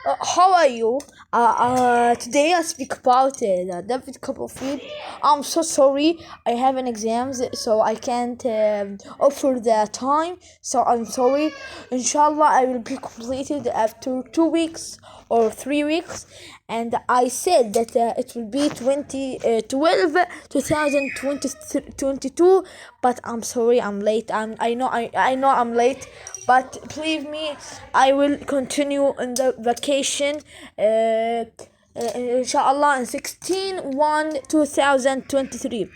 How are you? Today I speak about David Copperfield. I'm so sorry. I have an exams, so I can't offer the time. So I'm sorry. Inshallah, I will be completed after 2 weeks or 3 weeks. And I said that it will be 2022, but I'm sorry I'm late. I know I'm late, but believe me, I will continue in the vacation. Inshallah in 16/1/2023.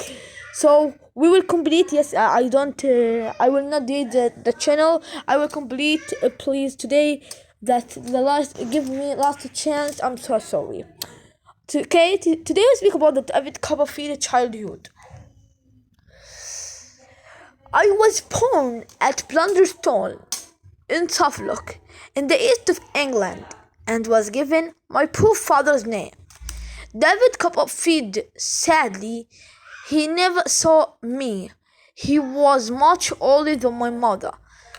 So we will complete. Yes, I don't. I will not delete the channel. I will complete. Please today. That the last. Give me last chance. I'm so sorry. Okay. Today we speak about the David Copperfield childhood. I was born at Blunderstone in Suffolk, in the east of England, and was given my poor father's name. David Copperfield. Sadly, he never saw me. He was much older than my mother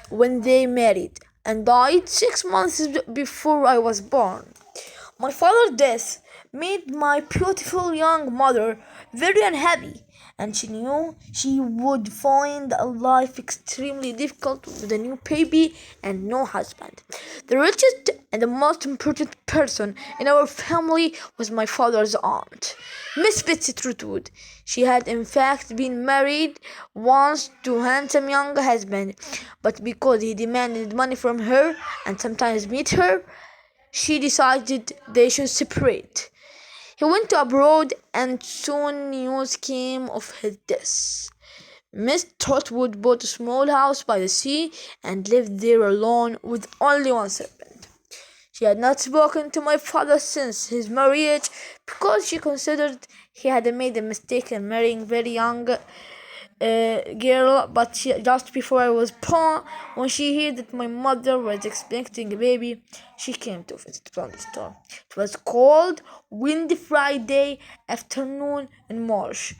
when they married and died 6 months before I was born. My father's death made my beautiful young mother very unhappy, and she knew she would find a life extremely difficult with a new baby and no husband. The richest and the most important person in our family was my father's aunt, Miss Betsy Trotwood. She had in fact been married once to a handsome young husband, but because he demanded money from her and sometimes beat her, she decided they should separate. He went abroad, and soon news came of his death. Miss Trotwood bought a small house by the sea and lived there alone with only one servant. She had not spoken to my father since his marriage because she considered he had made a mistake in marrying very young girl, but just before I was born, when she heard that my mother was expecting a baby, she came to visit Blunderstone. It was cold, windy Friday afternoon in March.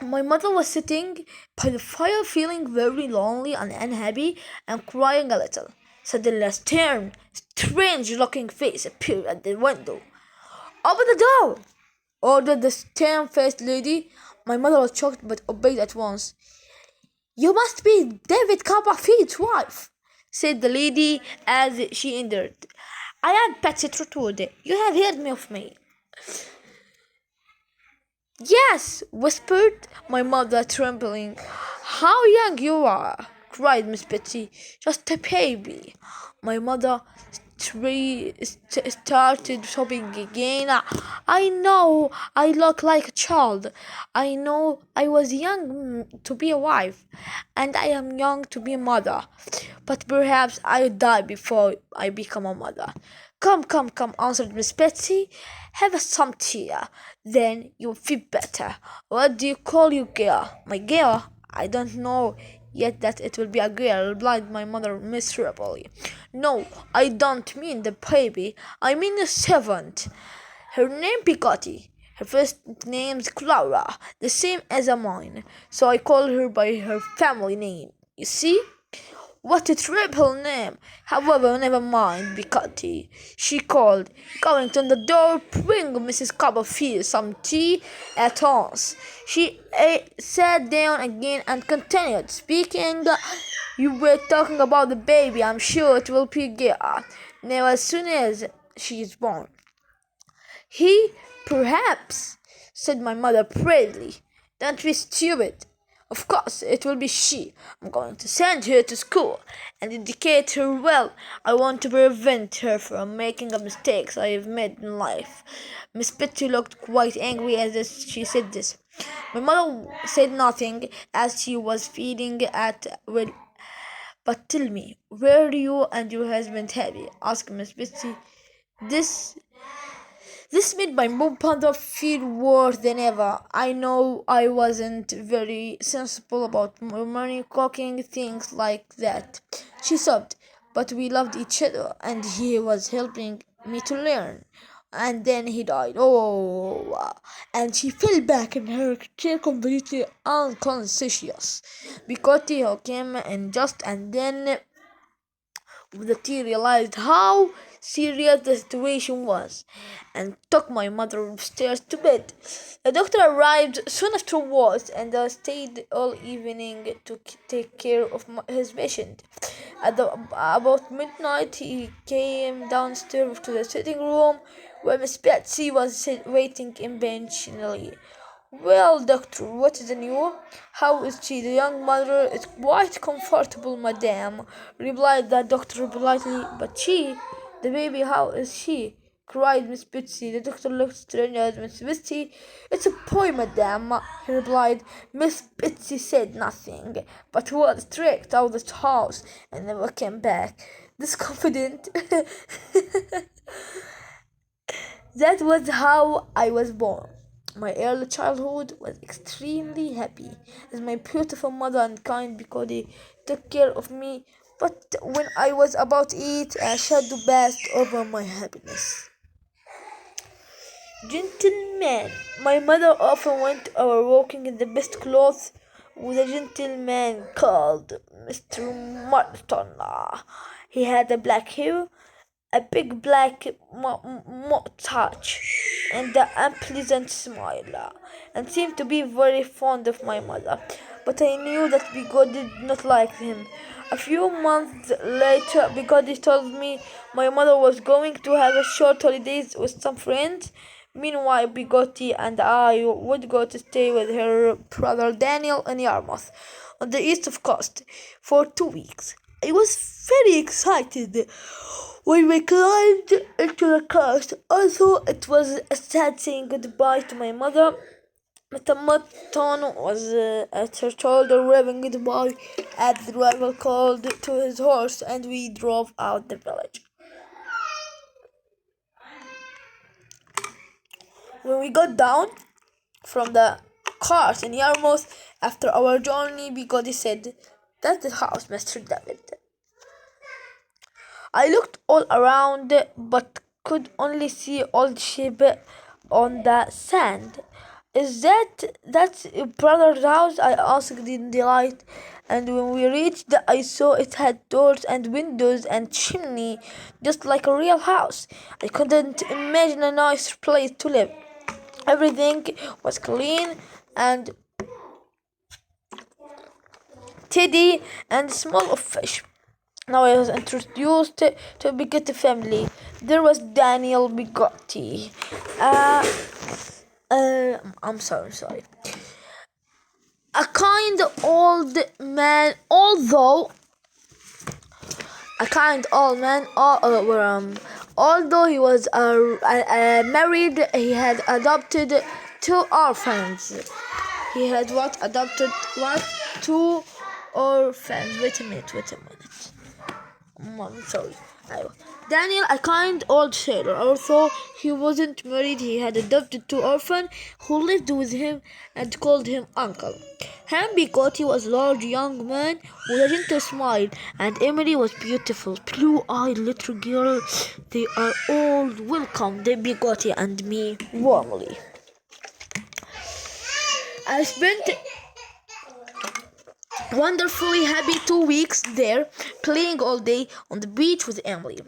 My mother was sitting by the fire feeling very lonely and unhappy and crying a little. Suddenly a stern, strange looking face appeared at the window. "Open the door!" ordered the stern-faced lady. My mother was shocked but obeyed at once. "You must be David Copperfield's wife," said the lady as she entered. "I am Patsy Trotwood. You have heard me of me." "Yes," whispered my mother, trembling. "How young you are!" cried Miss Betsy. "Just a baby." My mother started sobbing again. "I know I look like a child. I know I was young to be a wife, and I am young to be a mother. But perhaps I'll die before I become a mother." "Come, come, come," answered Miss Betsy. "Have some tea. Then you'll feel better. What do you call your girl?" "My girl? I don't know yet that it will be a girl," replied my mother miserably. "No, I don't mean the baby. I mean the servant. Her name Peggotty. Her first name's Clara, the same as mine, so I call her by her family name. You see? What a triple name! However, never mind, Peggotty," she called, going to the door. "Bring Mrs. Copperfield some tea at once." She sat down again and continued speaking. "You were talking about the baby. I'm sure it will be a girl. Now, as soon as she is born." "He, perhaps," said my mother proudly. "Don't be stupid. Of course it will be she. I'm going to send her to school and educate her well. I want to prevent her from making the mistakes I have made in life." Miss Betsy looked quite angry as she said this. My mother said nothing as she was feeding at well. "But tell me, were you and your husband happy?" asked Miss Betsy. This this made my mother feel worse than ever. I know I wasn't very sensible about money, cooking, things like that. She sobbed, "But we loved each other, and he was helping me to learn. And then he died. Oh," and she fell back in her chair completely unconscious. Because came in just and then with the tea realized how serious the situation was and took my mother upstairs to bed. The doctor arrived soon afterwards and I stayed all evening to take care of his patient. About midnight, he came downstairs to the sitting room where Miss Betsy was waiting impatiently. Well, doctor, what is the news? How is she? The young mother is quite comfortable, madam, replied the doctor politely. But she, the baby, how is she? Cried Miss Betsy. The doctor looked strange at Miss Betsy. It's a boy, madam, he replied. Miss Betsy said nothing, but was tricked out of the house and never came back. Disconfident. That was how I was born. My early childhood was extremely happy, as my beautiful mother and kind Bigody took care of me. But when I was about 8, a shadow passed over my happiness. Gentleman. My mother often went out walking in the best clothes with a gentleman called Mr. Martin. He had a black hair, a big black moustache, and an unpleasant smile, and seemed to be very fond of my mother. But I knew that Bigode did not like him. A few months later, Bigode told me my mother was going to have a short holidays with some friends. Meanwhile, Bigoti and I would go to stay with her brother Daniel in Yarmouth, on the east of coast, for 2 weeks. I was very excited when we climbed into the coast. Although it was a sad saying goodbye to my mother, Mr. Mutton was at her shoulder waving goodbye as the driver called to his horse and we drove out the village. When we got down from the cars in Yarmouth after our journey, Bigody said, "That's the house, Mr. David." I looked all around but could only see old sheep on the sand. Is that's brother's house? I asked in delight, and when we reached I saw it had doors and windows and chimney just like a real house. I couldn't imagine a nicer place to live. Everything was clean and tidy and small of fish. Now I was introduced to a Bigotti family. There was Daniel Bigotti. I'm sorry. A kind old man, although he was married, he had adopted 2 orphans. He had adopted what? 2 orphans. Wait a minute. I'm sorry. Daniel, a kind old sailor. Although he wasn't married, he had adopted 2 orphans who lived with him and called him uncle. Ham Bigotti was a large young man with a gentle smile, and Emily was beautiful, blue-eyed little girl. They are all welcomed Bigotti and me warmly. I spent wonderfully happy 2 weeks there, playing all day on the beach with Emily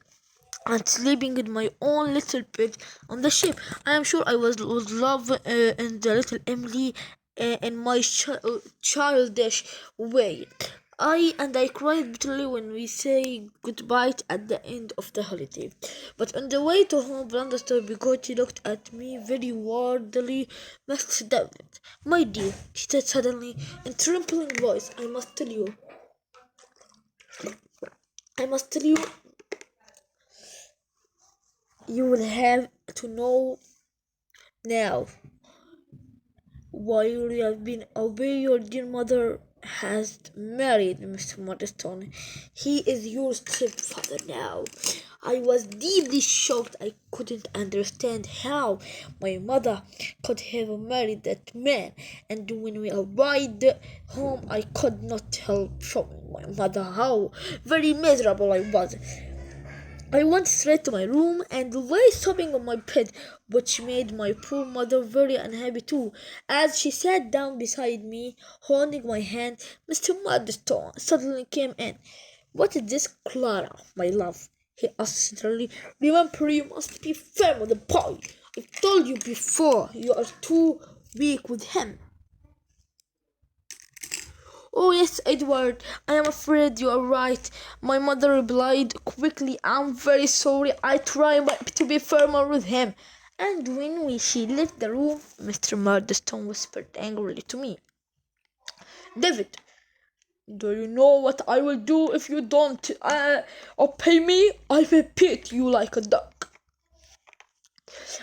and sleeping in my own little bed on the ship. I am sure I would love in the little Emily in my childish way. I cried bitterly when we say goodbye at the end of the holiday. But on the way to home, Blunderstone Bigotti looked at me very wordily. Mr. David, my dear, she said suddenly in trembling voice, I must tell you, you will have to know now why you have been away. Your dear mother has married Mr. Modestone. He is your stepfather now. I was deeply shocked. I couldn't understand how my mother could have married that man, and when we arrived home I could not help showing my mother how very miserable I was. I went straight to my room and lay sobbing on my bed, which made my poor mother very unhappy too. As she sat down beside me, holding my hand, Mr. Murdstone suddenly came in. What is this, Clara, my love? he asked sincerely. Remember, you must be firm with the boy. I told you before, you are too weak with him. Oh, yes, Edward, I am afraid you are right. My mother replied quickly. I'm very sorry. I try to be firmer with him. And when she left the room, Mr. Murdstone whispered angrily to me, David, do you know what I will do if you don't obey me? I will beat you like a dog.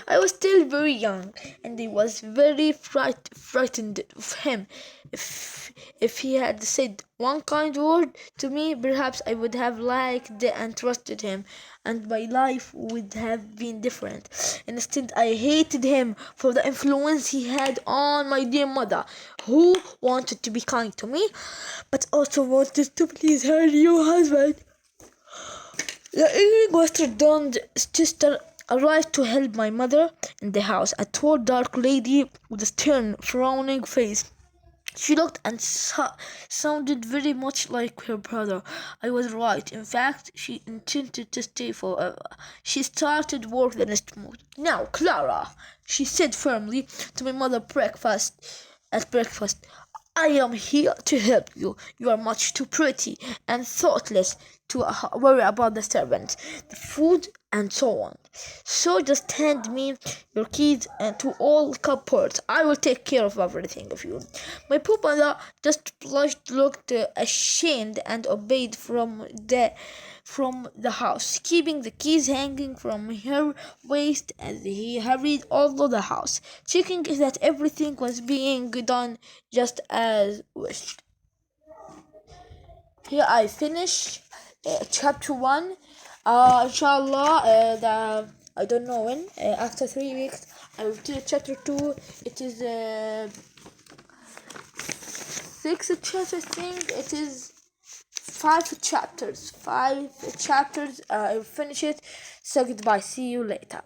I was still very young, and I was very frightened of him. If he had said one kind word to me, perhaps I would have liked and trusted him, and my life would have been different. Instead, I hated him for the influence he had on my dear mother, who wanted to be kind to me, but also wanted to please her new husband. The evening was dawned. Sister arrived to help my mother in the house. A tall, dark lady with a stern, frowning face. She looked and sounded very much like her brother. I was right. In fact, she intended to stay forever. She started work the next morning. Now, Clara, she said firmly to my mother at breakfast, I am here to help you. You are much too pretty and thoughtless to worry about the servants, the food, and so on. So just hand me your keys and to all cupboards. I will take care of everything of you. My poor mother just blushed, looked ashamed, and obeyed from the house, keeping the keys hanging from her waist as he hurried all over the house, checking that everything was being done just as wished. Here I finish chapter 1. Inshallah, I don't know when. After 3 weeks, I will do chapter 2. It is 6 chapters, I think. It is 5 chapters. 5 chapters. I will finish it. So goodbye. See you later.